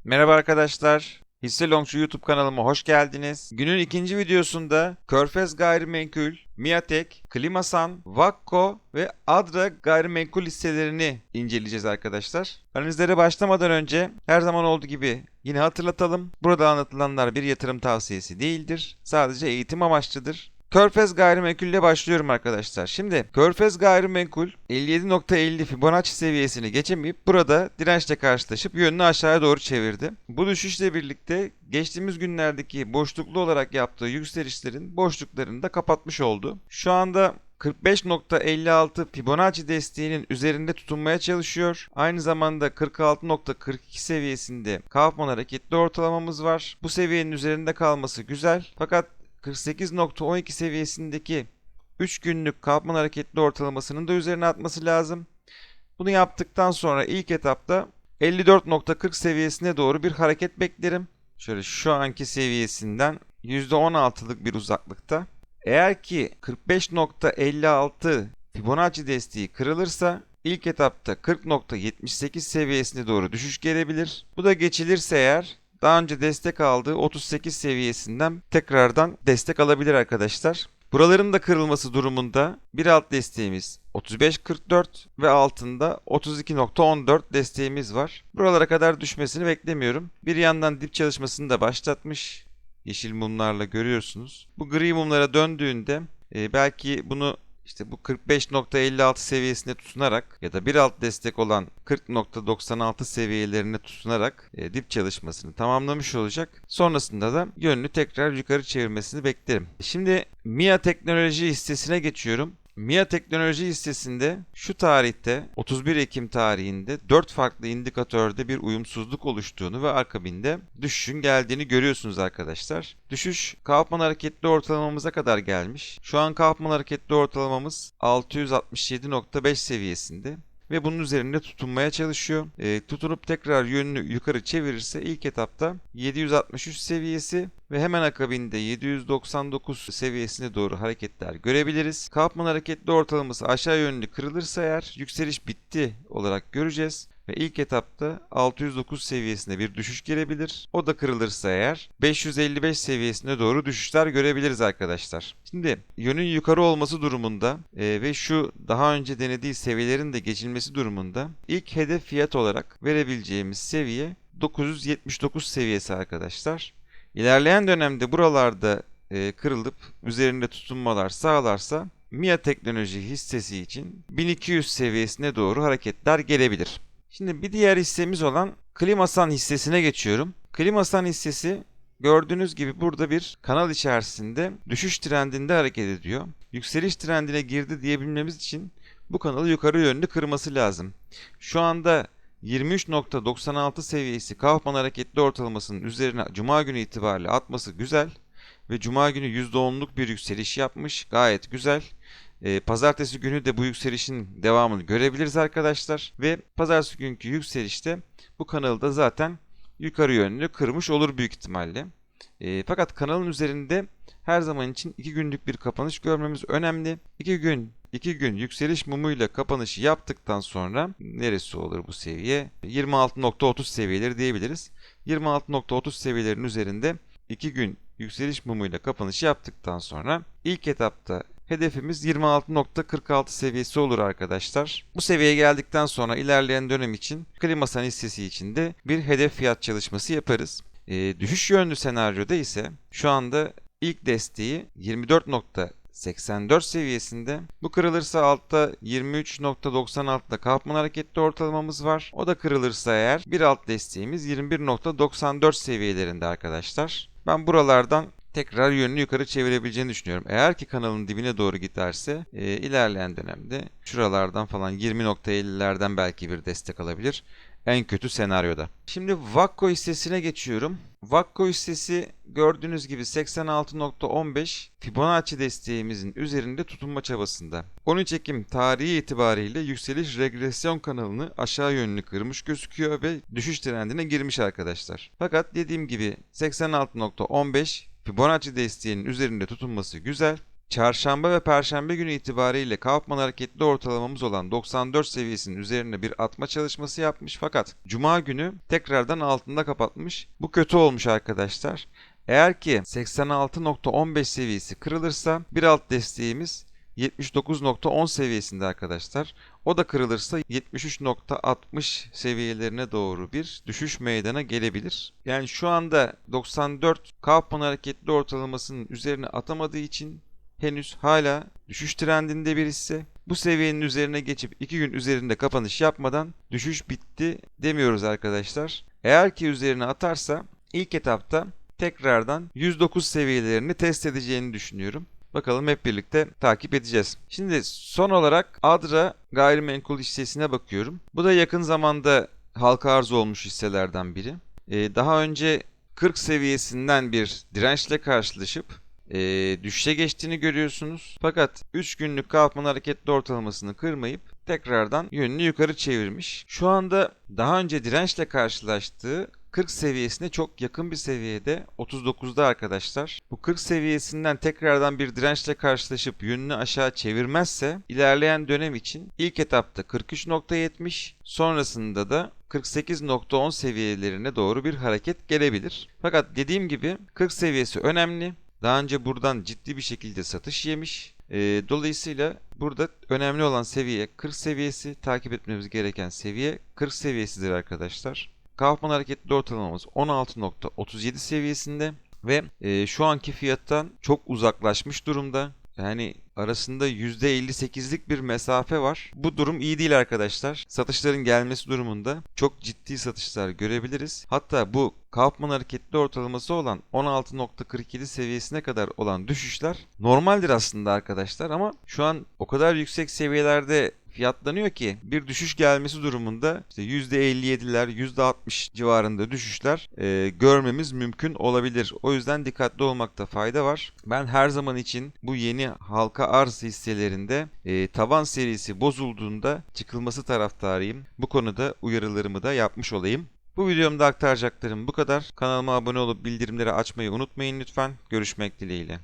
Merhaba arkadaşlar. Hisse Longçu YouTube kanalıma hoş geldiniz. Günün ikinci videosunda Körfez Gayrimenkul, Miatek, Klimasan, Vakko ve Adra gayrimenkul hisselerini inceleyeceğiz arkadaşlar. Analizlere başlamadan önce her zaman olduğu gibi yine hatırlatalım. Burada anlatılanlar bir yatırım tavsiyesi değildir. Sadece eğitim amaçlıdır. Körfez Gayrimenkul ile başlıyorum arkadaşlar. Şimdi Körfez Gayrimenkul 57.50 Fibonacci seviyesini geçemeyip burada dirençle karşılaşıp yönünü aşağıya doğru çevirdi. Bu düşüşle birlikte geçtiğimiz günlerdeki boşluklu olarak yaptığı yükselişlerin boşluklarını da kapatmış oldu. Şu anda 45.56 Fibonacci desteğinin üzerinde tutunmaya çalışıyor. Aynı zamanda 46.42 seviyesinde Kaufman hareketli ortalamamız var. Bu seviyenin üzerinde kalması güzel. Fakat 48.12 seviyesindeki 3 günlük Kaufman hareketli ortalamasının da üzerine atması lazım. Bunu yaptıktan sonra ilk etapta 54.40 seviyesine doğru bir hareket beklerim. Şöyle şu anki seviyesinden %16'lık bir uzaklıkta. Eğer ki 45.56 Fibonacci desteği kırılırsa ilk etapta 40.78 seviyesine doğru düşüş gelebilir. Bu da geçilirse eğer daha önce destek aldığı 38 seviyesinden tekrardan destek alabilir arkadaşlar. Buraların da kırılması durumunda bir alt desteğimiz 35.44 ve altında 32.14 desteğimiz var. Buralara kadar düşmesini beklemiyorum. Bir yandan dip çalışmasını da başlatmış. Yeşil mumlarla görüyorsunuz. Bu gri mumlara döndüğünde belki bunu İşte bu 45.56 seviyesine tutunarak ya da bir alt destek olan 40.96 seviyelerine tutunarak dip çalışmasını tamamlamış olacak. Sonrasında da yönünü tekrar yukarı çevirmesini beklerim. Şimdi MIA Teknoloji hissesine geçiyorum. MIA Teknoloji hissesinde şu tarihte 31 Ekim tarihinde 4 farklı indikatörde bir uyumsuzluk oluştuğunu ve akabinde düşüşün geldiğini görüyorsunuz arkadaşlar. Düşüş Kaufman hareketli ortalamamıza kadar gelmiş. Şu an Kaufman hareketli ortalamamız 667.5 seviyesinde. Ve bunun üzerinde tutunmaya çalışıyor. Tutunup tekrar yönünü yukarı çevirirse ilk etapta 763 seviyesi ve hemen akabinde 799 seviyesine doğru hareketler görebiliriz. Kaufman hareketli ortalaması aşağı yönlü kırılırsa eğer yükseliş bitti olarak göreceğiz. Ve ilk etapta 609 seviyesine bir düşüş gelebilir. O da kırılırsa eğer 555 seviyesine doğru düşüşler görebiliriz arkadaşlar. Şimdi yönün yukarı olması durumunda ve şu daha önce denediği seviyelerin de geçilmesi durumunda ilk hedef fiyat olarak verebileceğimiz seviye 979 seviyesi arkadaşlar. İlerleyen dönemde buralarda kırılıp üzerinde tutunmalar sağlarsa MIA Teknoloji hissesi için 1200 seviyesine doğru hareketler gelebilir. Şimdi bir diğer hissemiz olan Klimasan hissesine geçiyorum. Klimasan hissesi gördüğünüz gibi burada bir kanal içerisinde düşüş trendinde hareket ediyor. Yükseliş trendine girdi diyebilmemiz için bu kanalı yukarı yönlü kırması lazım. Şu anda 23.96 seviyesi Kaufman hareketli ortalamasının üzerine Cuma günü itibariyle atması güzel ve Cuma günü %10'luk bir yükseliş yapmış. Gayet güzel. Pazartesi günü de bu yükselişin devamını görebiliriz arkadaşlar. Ve pazartesi günkü yükselişte bu kanalı da zaten yukarı yönlü kırmış olur büyük ihtimalle. Fakat kanalın üzerinde her zaman için 2 günlük bir kapanış görmemiz önemli. 2 gün yükseliş mumuyla kapanışı yaptıktan sonra neresi olur bu seviye? 26.30 seviyeleri diyebiliriz. 26.30 seviyelerin üzerinde 2 gün yükseliş mumuyla kapanış yaptıktan sonra ilk etapta hedefimiz 26.46 seviyesi olur arkadaşlar. Bu seviyeye geldikten sonra ilerleyen dönem için Klimasan hissesi için de bir hedef fiyat çalışması yaparız. Düşüş yönlü senaryoda ise şu anda ilk desteği 24.84 seviyesinde. Bu kırılırsa altta 23.96'da Kaufman hareketli ortalamamız var. O da kırılırsa eğer bir alt desteğimiz 21.94 seviyelerinde arkadaşlar. Ben buralardan tekrar yönünü yukarı çevirebileceğini düşünüyorum. Eğer ki kanalın dibine doğru giderse ilerleyen dönemde şuralardan falan 20.50'lerden belki bir destek alabilir. En kötü senaryoda. Şimdi Vakko hissesine geçiyorum. Vakko hissesi gördüğünüz gibi 86.15 Fibonacci desteğimizin üzerinde tutunma çabasında. 13 Ekim tarihi itibariyle yükseliş regresyon kanalını aşağı yönlü kırmış gözüküyor ve düşüş trendine girmiş arkadaşlar. Fakat dediğim gibi 86.15 Fibonacci desteğinin üzerinde tutunması güzel. çarşamba ve perşembe günü itibariyle Kaufman hareketli ortalamamız olan 94 seviyesinin üzerine bir atma çalışması yapmış, fakat cuma günü tekrardan altında kapatmış. Bu kötü olmuş arkadaşlar. Eğer ki 86.15 seviyesi kırılırsa bir alt desteğimiz 79.10 seviyesinde arkadaşlar. O da kırılırsa 73.60 seviyelerine doğru bir düşüş meydana gelebilir. Yani şu anda 94 Kaufman hareketli ortalamasının üzerine atamadığı için henüz hala düşüş trendinde bir hisse. Bu seviyenin üzerine geçip 2 gün üzerinde kapanış yapmadan düşüş bitti demiyoruz arkadaşlar. Eğer ki üzerine atarsa ilk etapta tekrardan 109 seviyelerini test edeceğini düşünüyorum. Bakalım, hep birlikte takip edeceğiz. Şimdi son olarak Adra gayrimenkul hissesine bakıyorum. Bu da yakın zamanda halka arz olmuş hisselerden biri. Daha önce 40 seviyesinden bir dirençle karşılaşıp düşüşe geçtiğini görüyorsunuz. Fakat 3 günlük Kaufman hareketli ortalamasını kırmayıp tekrardan yönünü yukarı çevirmiş. Şu anda daha önce dirençle karşılaştığı 40 seviyesine çok yakın bir seviyede, 39'da arkadaşlar. Bu 40 seviyesinden tekrardan bir dirençle karşılaşıp yönünü aşağı çevirmezse ilerleyen dönem için ilk etapta 43.70, sonrasında da 48.10 seviyelerine doğru bir hareket gelebilir. Fakat dediğim gibi 40 seviyesi önemli. Daha önce buradan ciddi bir şekilde satış yemiş. Dolayısıyla burada önemli olan seviye 40 seviyesi, takip etmemiz gereken seviye 40 seviyesidir arkadaşlar. Kaufman hareketli ortalamamız 16.37 seviyesinde ve şu anki fiyattan çok uzaklaşmış durumda. Yani arasında %58'lik bir mesafe var. Bu durum iyi değil arkadaşlar. Satışların gelmesi durumunda çok ciddi satışlar görebiliriz. Hatta bu Kaufman hareketli ortalaması olan 16.47 seviyesine kadar olan düşüşler normaldir aslında arkadaşlar, ama şu an o kadar yüksek seviyelerde fiyatlanıyor ki bir düşüş gelmesi durumunda işte %57'ler, %60 civarında düşüşler görmemiz mümkün olabilir. O yüzden dikkatli olmakta fayda var. Ben her zaman için bu yeni halka arz hisselerinde taban serisi bozulduğunda çıkılması taraftarıyım. Bu konuda uyarılarımı da yapmış olayım. Bu videomda aktaracaklarım bu kadar. Kanalıma abone olup bildirimleri açmayı unutmayın lütfen. Görüşmek dileğiyle.